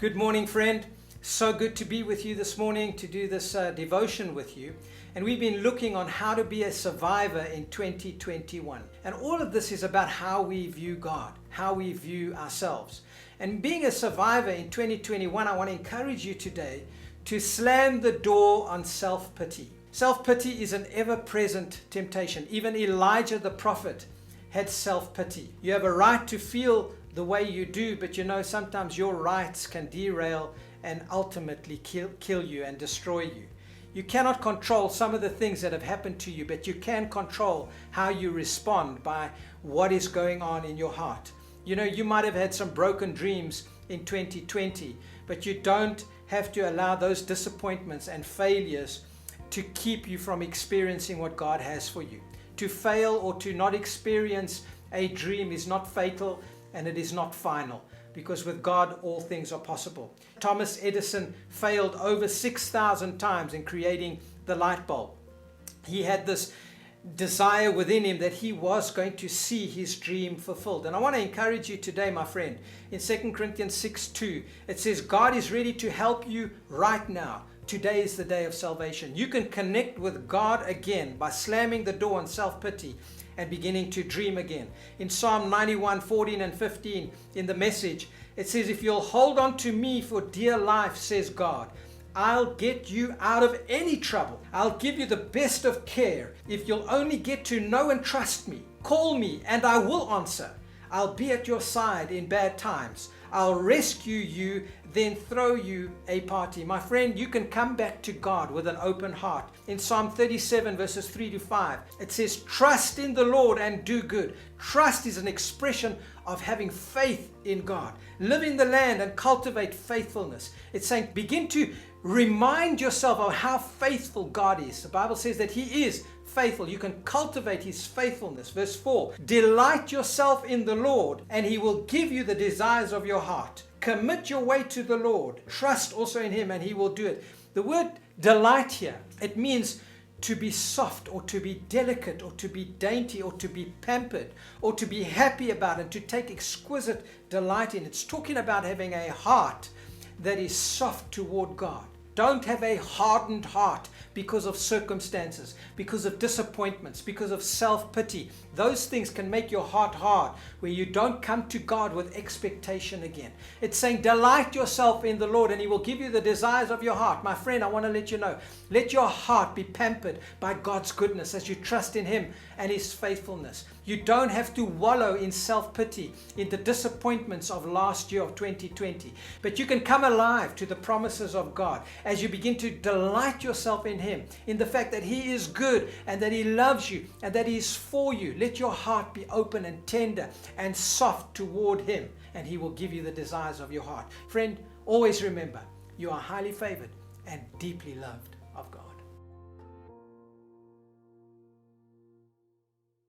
Good morning, friend. So good to be with you this morning to do this devotion with you. And we've been looking on how to be a survivor in 2021. And all of this is about how we view God, how we view ourselves. And being a survivor in 2021, I want to encourage you today to slam the door on self-pity. Self-pity is an ever-present temptation. Even Elijah the prophet had self-pity. You have a right to feel the way you do, but you know sometimes your rights can derail and ultimately kill you and destroy you. You cannot control some of the things that have happened to you, but you can control how you respond by what is going on in your heart. You know, you might have had some broken dreams in 2020, but you don't have to allow those disappointments and failures to keep you from experiencing what God has for you. To fail or to not experience a dream is not fatal and it is not final, because with God all things are possible. Thomas Edison failed over 6,000 times in creating the light bulb. He had this desire within him that he was going to see his dream fulfilled. And I want to encourage you today, my friend, in 2 Corinthians 6:2, it says, God is ready to help you right now. Today is the day of salvation. You can connect with God again by slamming the door on self-pity and beginning to dream again. In Psalm 91:14 and 15 in the Message, it says, if you'll hold on to me for dear life, says God, I'll get you out of any trouble. I'll give you the best of care if you'll only get to know and trust me. Call me and I will answer. I'll be at your side in bad times. I'll rescue you, then throw you a party. My friend, you can come back to God with an open heart. In Psalm 37 verses 3 to 5, it says, trust in the Lord and do good. Trust is an expression of having faith in God. Live in the land and cultivate faithfulness. It's saying begin to remind yourself of how faithful God is. The Bible says that He is faithful. You can cultivate His faithfulness. Verse 4, delight yourself in the Lord and He will give you the desires of your heart. Commit your way to the Lord. Trust also in Him and He will do it. The word delight here, it means to be soft or to be delicate or to be dainty or to be pampered or to be happy about and to take exquisite delight in. It's talking about having a heart that is soft toward God. Don't have a hardened heart because of circumstances, because of disappointments, because of self-pity. Those things can make your heart hard, where you don't come to God with expectation again. It's saying, delight yourself in the Lord and He will give you the desires of your heart. My friend, I want to let you know, let your heart be pampered by God's goodness as you trust in Him and His faithfulness. You don't have to wallow in self-pity, in the disappointments of last year of 2020, but you can come alive to the promises of God as you begin to delight yourself in Him, in the fact that He is good and that He loves you and that He is for you. Let your heart be open and tender and soft toward Him, and He will give you the desires of your heart. Friend, always remember, you are highly favored and deeply loved of God.